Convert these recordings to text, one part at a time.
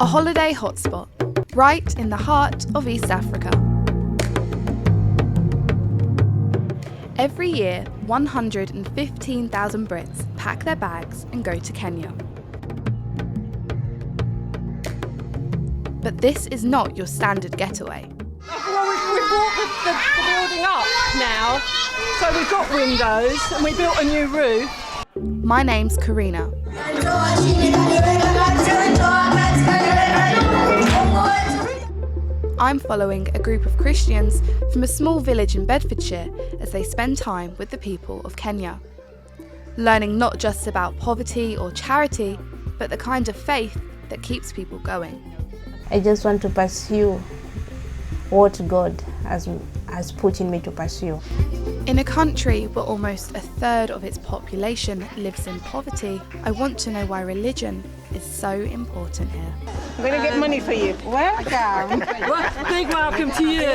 A holiday hotspot, right in the heart of East Africa. Every year, 115,000 Brits pack their bags and go to Kenya. But this is not your standard getaway. Well, we've brought the building up now, so we've got windows and we built a new roof. My name's Kerena. I'm following a group of Christians from a small village in Bedfordshire as they spend time with the people of Kenya, learning not just about poverty or charity, but the kind of faith that keeps people going. I just want to pursue what God has put in me to pursue. In a country where almost a third of its population lives in poverty, I want to know why religion is so important here. I'm going to get money for you. Welcome. Big welcome to you.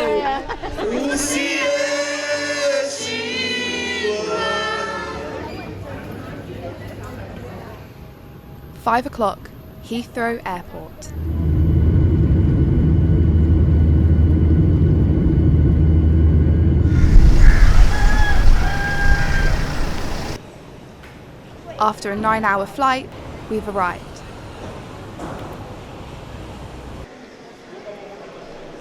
5 o'clock, Heathrow Airport. After a 9-hour flight, we've arrived.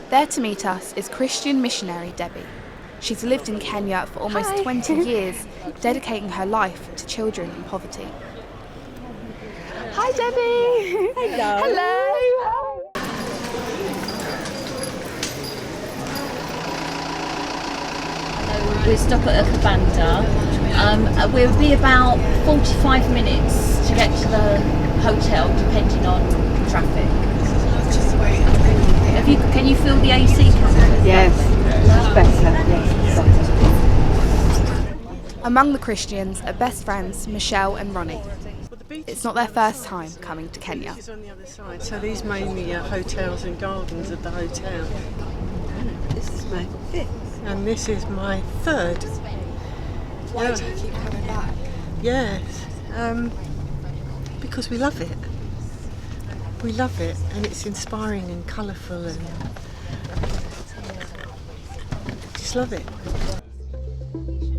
There to meet us is Christian missionary Debbie. She's lived in Kenya for almost 20 years, dedicating her life to children in poverty. Hi Debbie! Hello. Hello! We'll stop at a Cabana. We'll be about 45 minutes to get to the hotel, depending on traffic. Can you feel the AC coming? Yes, it's better. Yes, better. Among the Christians are best friends Michelle and Ronnie. It's not their first time coming to Kenya. This is on the other side, so these mainly are hotels and gardens of the hotel. This is my fifth. And this is my third. Why do you keep coming back? Yes, because we love it. We love it, and it's inspiring and colourful, and just love it.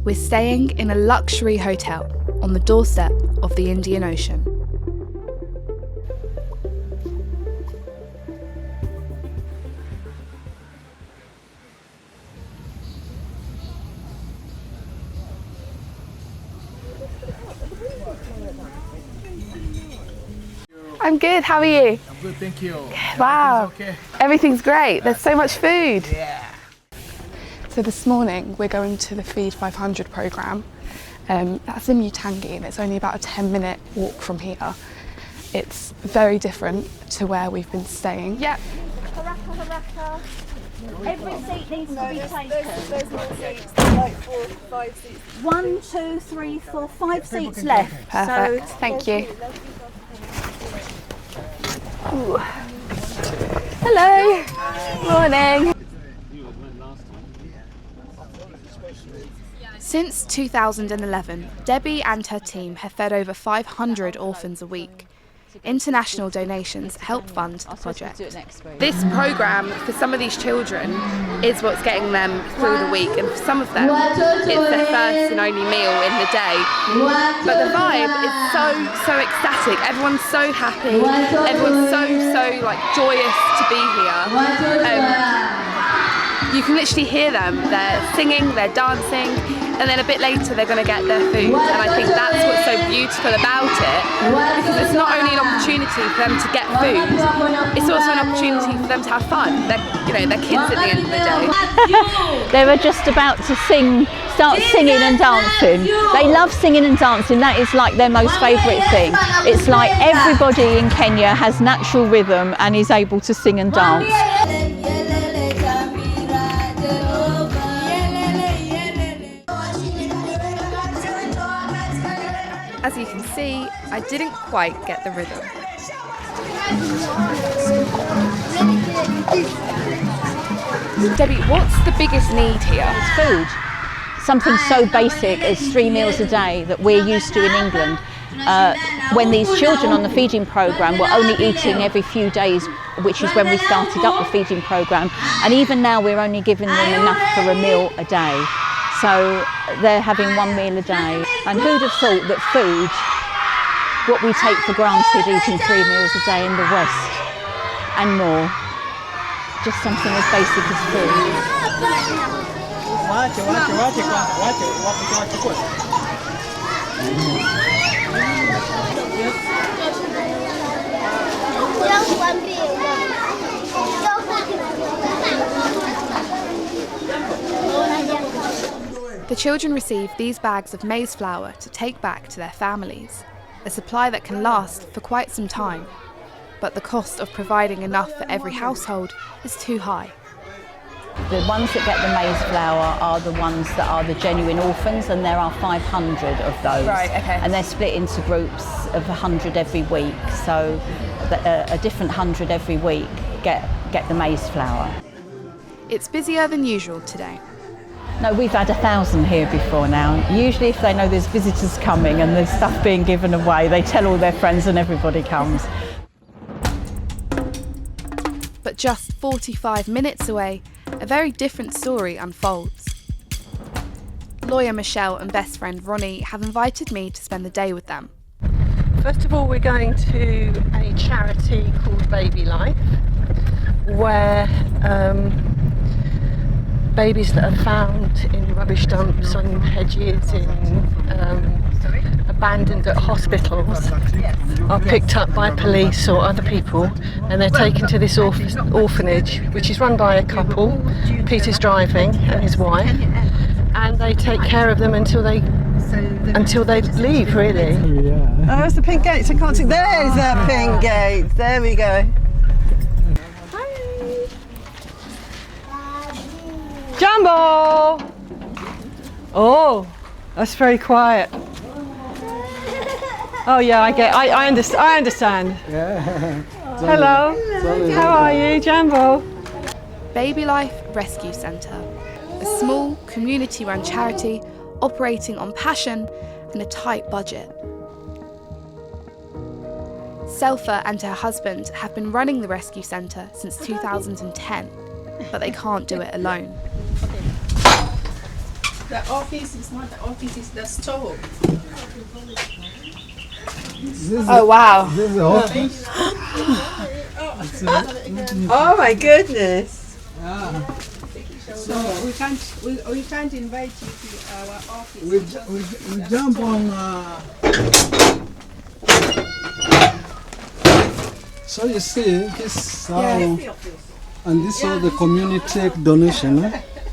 We're staying in a luxury hotel on the doorstep of the Indian Ocean. I'm good, how are you? I'm good, thank you. Wow, Okay. everything's great. There's so much food. Yeah. So this morning we're going to the Feed 500 programme. That's in Mutangi and it's only about a 10-minute walk from here. It's very different to where we've been staying. Yep. Every seat needs to be taken. There's more seats, like 4, 5 seats. 1, 2, 3, 4, 5 seats left. Perfect, thank you. Ooh. Hello. Morning. Since 2011, Debbie and her team have fed over 500 orphans a week. International donations help fund the project. This programme for some of these children is what's getting them through the week, and for some of them it's their first and only meal in the day. But the vibe is so ecstatic. Everyone's so happy. Everyone's so like joyous to be here. You can literally hear them. They're singing, they're dancing, and then a bit later they're going to get their food. And I think that's what's so beautiful about it, because it's not only an opportunity for them to get food, it's also an opportunity for them to have fun. They're kids at the end of the day. They were just about to start singing and dancing. They love singing and dancing. That is like their most favourite thing. It's like everybody in Kenya has natural rhythm and is able to sing and dance. As you can see, I didn't quite get the rhythm. Debbie, what's the biggest need here? Food. Something so basic as 3 meals a day that we're used to in England. when these children on the feeding programme were only eating every few days, which is when we started up the feeding programme, and even now we're only giving them enough for a meal a day. So they're having one meal a day. And who'd have thought that food, what we take for granted, eating 3 meals a day in the West and more, just something as basic as food. The children receive these bags of maize flour to take back to their families, a supply that can last for quite some time. But the cost of providing enough for every household is too high. The ones that get the maize flour are the ones that are the genuine orphans, and there are 500 of those. Right, okay. And they're split into groups of 100 every week, so a different 100 every week get the maize flour. It's busier than usual today. No, we've had 1,000 here before now. Usually if they know there's visitors coming and there's stuff being given away, they tell all their friends and everybody comes. But just 45 minutes away, a very different story unfolds. Lawyer Michelle and best friend Ronnie have invited me to spend the day with them. First of all, we're going to a charity called Baby Life, where babies that are found in rubbish dumps, on hedges, in abandoned at hospitals are picked up by police or other people, and they're taken to this orphanage, which is run by a couple. Peter's driving and his wife, and they take care of them until they leave, really. Oh, there's the pink gates. I can't see. There's the pink gates. There we go. Jumbo! Oh, that's very quiet. Oh yeah, I understand. Yeah. Hello. How are you, Jumbo? Baby Life Rescue Centre, a small community-run charity operating on passion and a tight budget. Selfa and her husband have been running the rescue centre since 2010, but they can't do it alone. The office is not the office, it's the store. Oh wow! This is the office. Oh my goodness. So we can't invite you to our office. We jump on. So you see, this and this is all the community donation.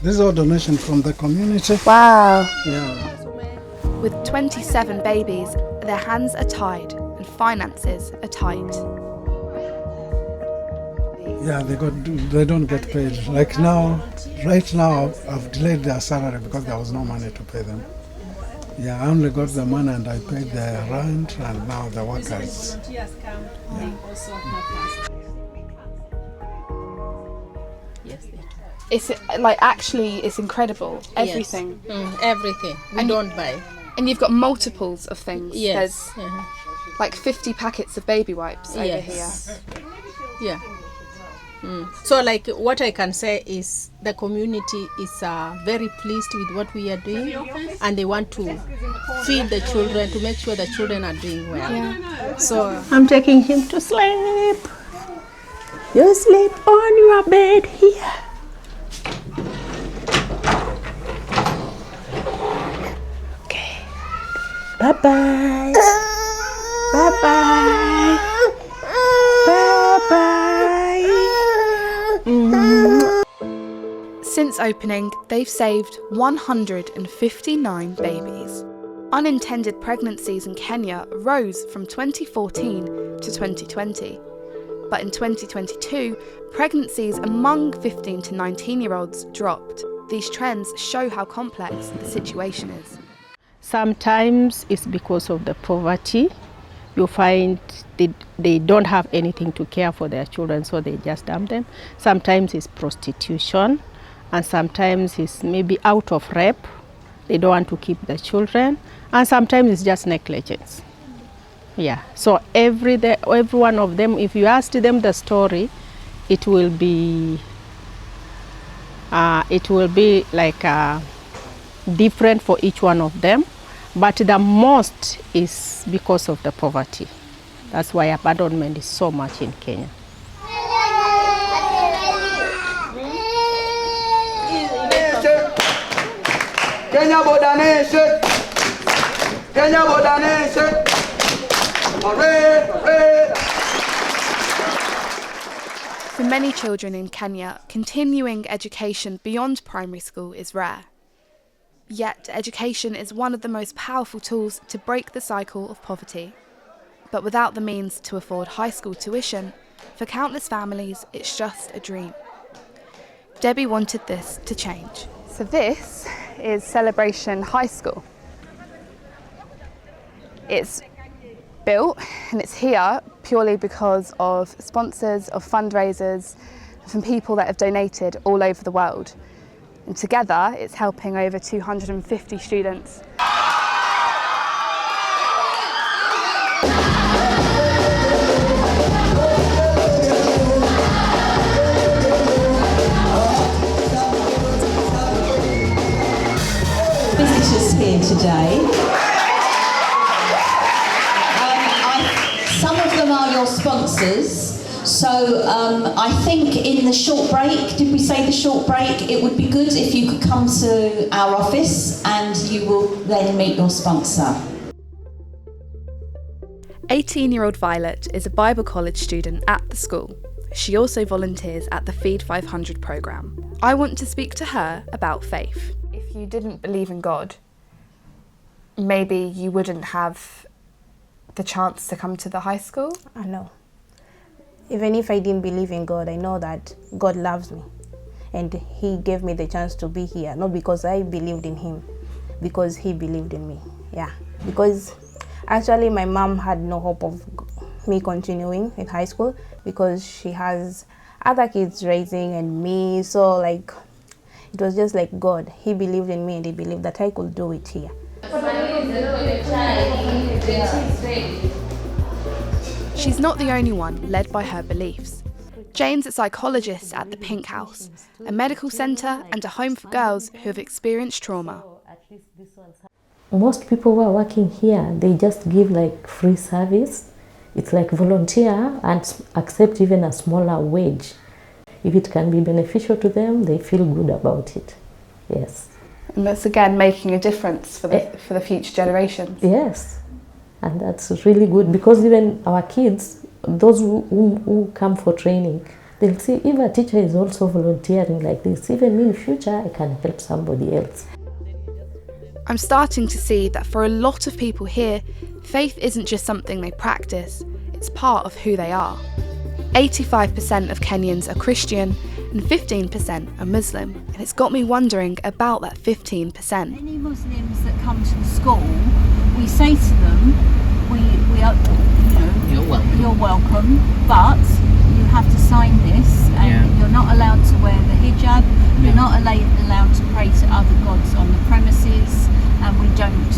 This is all donation from the community. Wow! Yeah. With 27 babies, their hands are tied and finances are tight. Yeah, they don't get paid. Like now, right now, I've delayed their salary because there was no money to pay them. Yeah, I only got the money and I paid the rent and now the workers. Yeah. It's like actually, it's incredible. Everything. Yes. Everything. We don't buy. And you've got multiples of things. Yes. There's like 50 packets of baby wipes over here. Yeah. So like what I can say is the community is very pleased with what we are doing, and they want to feed the children to make sure the children are doing well. Yeah. So I'm taking him to sleep. You sleep on your bed here. Okay. Bye-bye. Bye-bye. Bye-bye. Since opening, they've saved 159 babies. Unintended pregnancies in Kenya rose from 2014 to 2020. But in 2022, pregnancies among 15 to 19-year-olds dropped. These trends show how complex the situation is. Sometimes it's because of the poverty. You find they don't have anything to care for their children, so they just dump them. Sometimes it's prostitution, and sometimes it's maybe out of rape. They don't want to keep the children, and sometimes it's just negligence. Yeah, so every one of them, if you ask them the story, it will be like different for each one of them, but the most is because of the poverty. That's why abandonment is so much in Kenya. Kenya Border Nation! Kenya Border Nation! For many children in Kenya, continuing education beyond primary school is rare. Yet, education is one of the most powerful tools to break the cycle of poverty. But without the means to afford high school tuition, for countless families, it's just a dream. Debbie wanted this to change. So this is Celebration High School. It's built and it's here purely because of sponsors, of fundraisers, from people that have donated all over the world. And together it's helping over 250 students. Visitors here today. Some of them are your sponsors, so I think in the short break, did we say the short break? It would be good if you could come to our office and you will then meet your sponsor. 18-year-old Violet is a Bible college student at the school. She also volunteers at the Feed 500 programme. I want to speak to her about faith. If you didn't believe in God, maybe you wouldn't have the chance to come to the high school? I know. Even if I didn't believe in God, I know that God loves me. And He gave me the chance to be here, not because I believed in Him, because He believed in me. Yeah, because actually my mom had no hope of me continuing in high school because she has other kids raising and me, so like it was just like God. He believed in me and He believed that I could do it here. She's not the only one led by her beliefs. Jane's a psychologist at the Pink House, a medical centre and a home for girls who have experienced trauma. Most people who are working here, they just give like free service. It's like volunteer and accept even a smaller wage. If it can be beneficial to them, they feel good about it. Yes. And that's again making a difference for the future generations. Yes, and that's really good because even our kids, those who come for training, they'll see if a teacher is also volunteering like this, even in the future I can help somebody else. I'm starting to see that for a lot of people here, faith isn't just something they practice, it's part of who they are. 85% of Kenyans are Christian and 15% are Muslim, and it's got me wondering about that 15%. Any Muslims that come to the school, we say to them, we are, you're welcome, but you have to sign this, and you're not allowed to wear the hijab, you're not allowed to pray to other gods on the premises, and we don't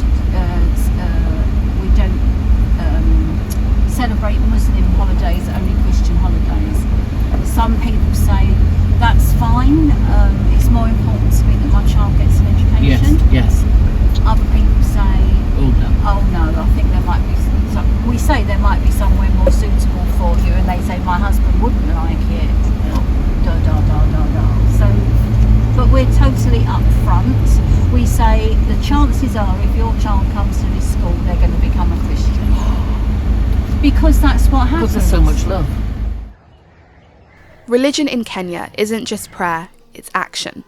celebrate Muslim holidays, only Christian holidays. Some people say that's fine, it's more important to me that my child gets an education. Yes. Other people say, oh no, I think there might be we say there might be somewhere more suitable for you, and they say my husband wouldn't like it. So, but we're totally upfront. We say the chances are if your child comes to this school, they're going to become a Christian. Because that's what happens. Because there's so much love. Religion in Kenya isn't just prayer, it's action.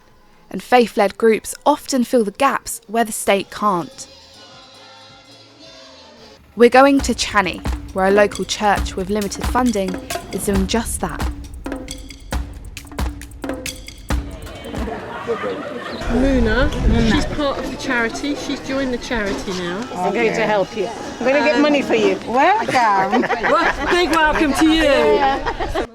And faith-led groups often fill the gaps where the state can't. We're going to Chani, where a local church with limited funding is doing just that. Muna, she's part of the charity. She's joined the charity now. I'm going to help you. I'm going to get money for you. Welcome. Big welcome to you.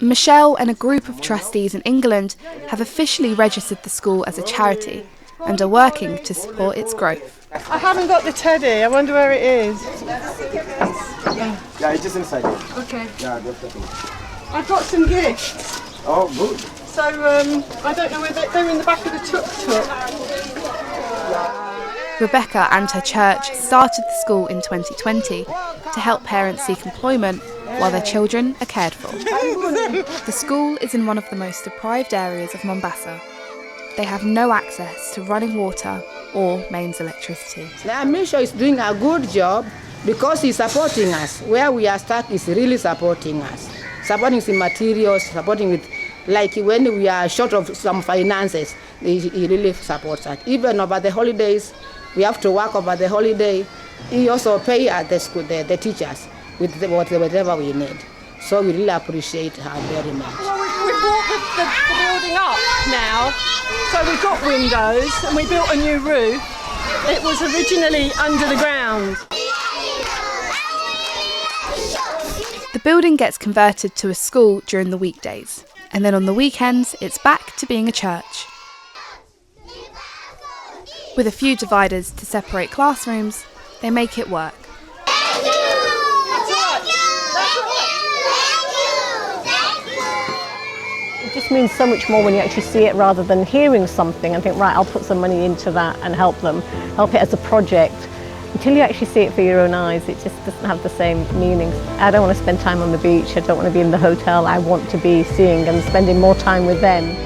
Michelle and a group of trustees in England have officially registered the school as a charity and are working to support its growth. I haven't got the teddy. I wonder where it is. Yeah, it's just inside here. Okay. Yeah, definitely. I've got some gifts. Oh, good. So I don't know whether they're in the back of the tuk-tuk. Rebecca and her church started the school in 2020 to help parents seek employment while their children are cared for. The school is in one of the most deprived areas of Mombasa. They have no access to running water or mains electricity. The mission is doing a good job because he's supporting us. Where we are stuck is really supporting us. Supporting the materials, supporting with, like when we are short of some finances, he really supports us. Even over the holidays, we have to work over the holiday. He also pays at the school, the teachers, with whatever we need. So we really appreciate her very much. Well, we've brought the building up now. So we've got windows and we built a new roof. It was originally under the ground. The building gets converted to a school during the weekdays, and then on the weekends it's back to being a church. With a few dividers to separate classrooms, they make it work. It just means so much more when you actually see it rather than hearing something and think, right, I'll put some money into that and help it as a project. Until you actually see it for your own eyes, it just doesn't have the same meaning. I don't want to spend time on the beach, I don't want to be in the hotel, I want to be seeing and spending more time with them.